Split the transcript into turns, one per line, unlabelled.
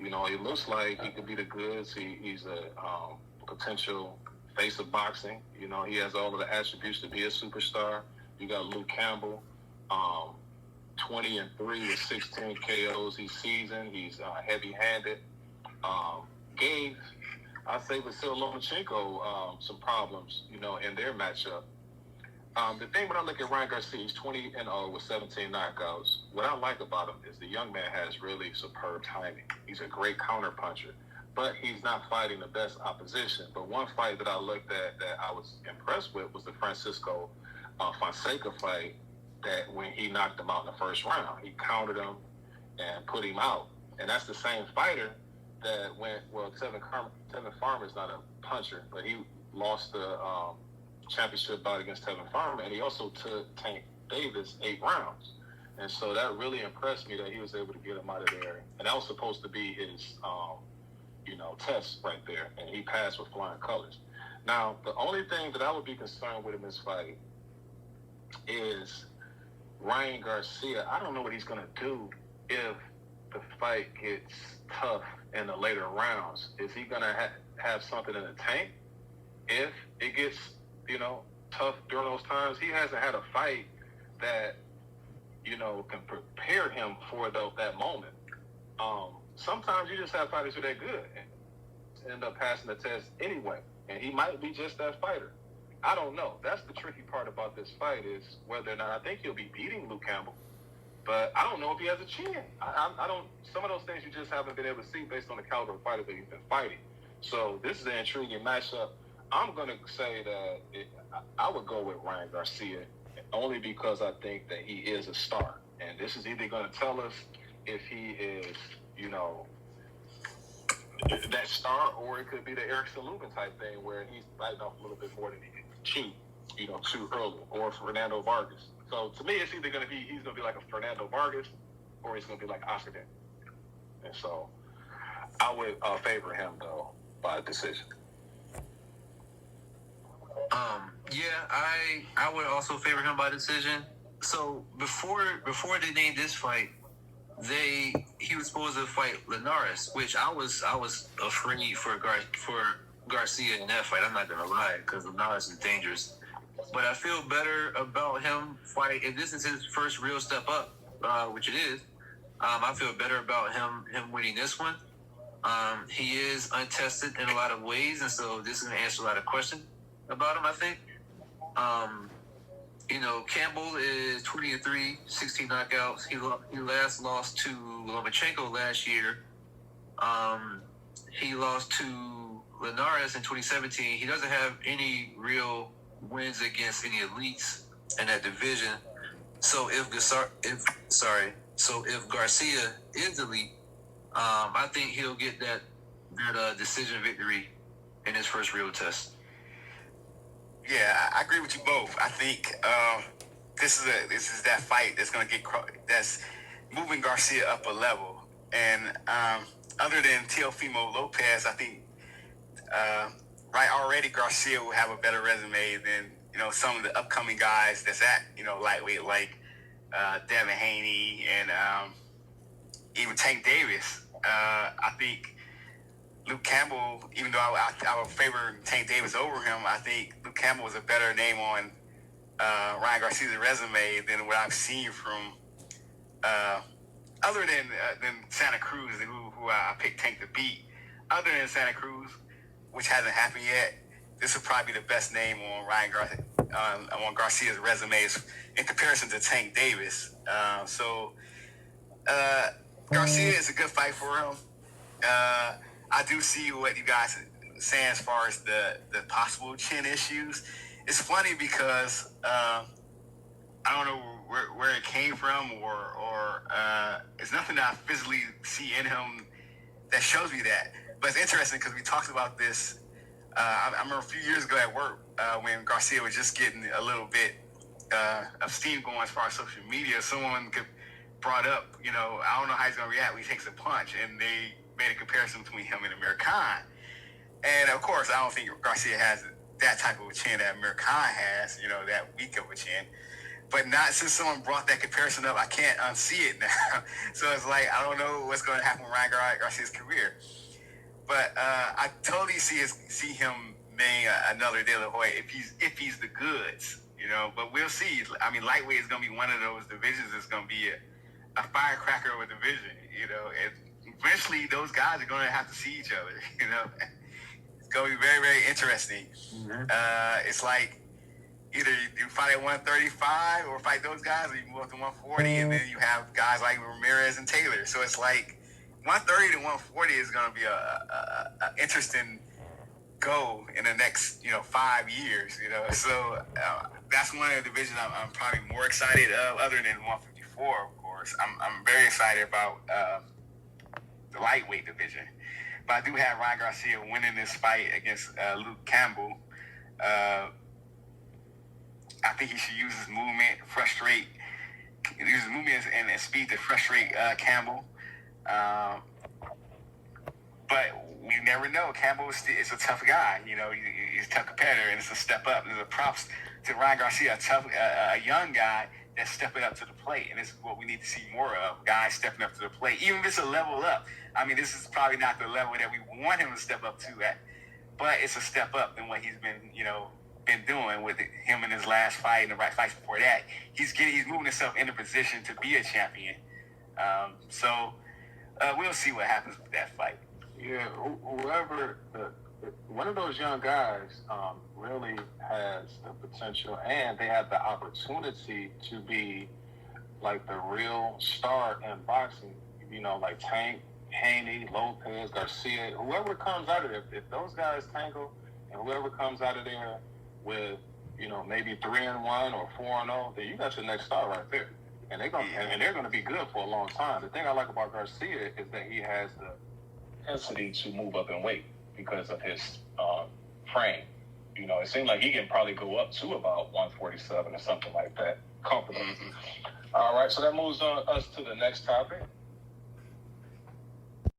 He looks like he could be the goods. He's a potential face of boxing. He has all of the attributes to be a superstar. You got Luke Campbell, 20-3 with 16 KOs. He's seasoned. He's heavy-handed. Gave, I say, Vasil Lomachenko some problems, in their matchup. The thing when I look at Ryan Garcia, he's 20-0 with 17 knockouts. What I like about him is the young man has really superb timing. He's a great counter puncher, but he's not fighting the best opposition. But one fight that I looked at that I was impressed with was the Francisco Fonseca fight, that when he knocked him out in the first round, he countered him and put him out. And that's the same fighter that Tevin Farmer's not a puncher, but he lost the championship bout against Tevin Farmer, and he also took Tank Davis 8 rounds. And so that really impressed me that he was able to get him out of there. And that was supposed to be his, test right there. And he passed with flying colors. Now, the only thing that I would be concerned with in this fight is Ryan Garcia. I don't know what he's going to do if the fight gets tough in the later rounds. Is he going to have something in the tank if it gets tough during those times? He hasn't had a fight that, can prepare him for that moment. Sometimes you just have fighters who are that good and end up passing the test anyway. And he might be just that fighter. I don't know. That's the tricky part about this fight, is whether or not, I think he'll be beating Luke Campbell, but I don't know if he has a chin. I don't. Some of those things you just haven't been able to see based on the caliber of fighter that he's been fighting. So this is an intriguing matchup. I'm going to say that I would go with Ryan Garcia, only because I think that he is a star. And this is either going to tell us if he is, that star, or it could be the Erickson Lubin type thing where he's biting off a little bit more than he can chew, too early, or Fernando Vargas. So to me, it's either going to be, he's going to be like a Fernando Vargas, or he's going to be like Oscar Den. And so I would favor him, though, by decision.
I would also favor him by decision. So before they named this fight, he was supposed to fight Linares, which I was afraid for Garcia in that fight. I'm not gonna lie, because Linares is dangerous. But I feel better about him fight. If this is his first real step up, which it is, I feel better about him winning this one. He is untested in a lot of ways, and so this is gonna answer a lot of questions about him, I think. Campbell is 20-3, 16 knockouts. He last lost to Lomachenko last year. He lost to Linares in 2017. He doesn't have any real wins against any elites in that division. So if Garcia is elite, I think he'll get that decision victory in his first real test.
Yeah, I agree with you both. I think this is that fight that's moving Garcia up a level. And other than Teofimo Lopez, I think already Garcia will have a better resume than some of the upcoming guys that's at lightweight, like Devin Haney and even Tank Davis. I think Luke Campbell, even though I would favor Tank Davis over him, I think Luke Campbell was a better name on Ryan Garcia's resume than what I've seen from other than Santa Cruz, who I picked Tank to beat. Other than Santa Cruz, which hasn't happened yet, this would probably be the best name on on Garcia's resumes in comparison to Tank Davis. Garcia is a good fight for him. I do see what you guys are saying as far as the possible chin issues. It's funny because I don't know where it came from, or it's nothing that I physically see in him that shows me that. But it's interesting because we talked about this. I remember a few years ago at work when Garcia was just getting a little bit of steam going as far as social media. Someone brought up, I don't know how he's going to react when he takes a punch, and they made a comparison between him and Amir Khan. And of course, I don't think Garcia has that type of a chin that Amir Khan has, that weak of a chin. but not since someone brought that comparison up. I can't unsee it now. So it's like, I don't know what's going to happen with Ryan Garcia's career. But I totally see him being another De La Hoya if he's the goods, you know. But we'll see. I mean, lightweight is going to be one of those divisions that's going to be a firecracker of a division, you know. And eventually, those guys are going to have to see each other, you know. It's going to be very, very interesting. Mm-hmm. It's like either you fight at 135 or fight those guys, or you move up to 140, and then you have guys like Ramirez and Taylor. So it's like 130 to 140 is going to be a interesting goal in the next 5 years. You know, so that's one of the divisions I'm probably more excited of, other than 154. Of course, I'm very excited about the lightweight division. But I do have Ryan Garcia winning this fight against Luke Campbell. I think he should use his movement, and speed to frustrate Campbell. But we never know. Campbell is a tough guy. You know, he's a tough competitor, and it's a step up. There's a props to Ryan Garcia, a young guy that's stepping up to the plate, and this is what we need to see more of, guys stepping up to the plate. Even if it's a level up. I mean, this is probably not the level that we want him to step up to at, but it's a step up than what he's been doing with him in his last fight and the right fights before that. He's moving himself into position to be a champion. So we'll see what happens with that fight.
Yeah, whoever, one of those young guys really has the potential, and they have the opportunity to be like the real star in boxing. You know, like Tank, Haney, Lopez, Garcia, whoever comes out of there. If those guys tangle, and whoever comes out of there with, maybe 3-1 or 4-0, then you got your next star right there. And they're gonna be good for a long time. The thing I like about Garcia is that he has the intensity to move up in weight because of his frame. You know, it seems like he can probably go up to about 147 or something like that comfortably. Mm-hmm. All right, so that moves us to the next topic.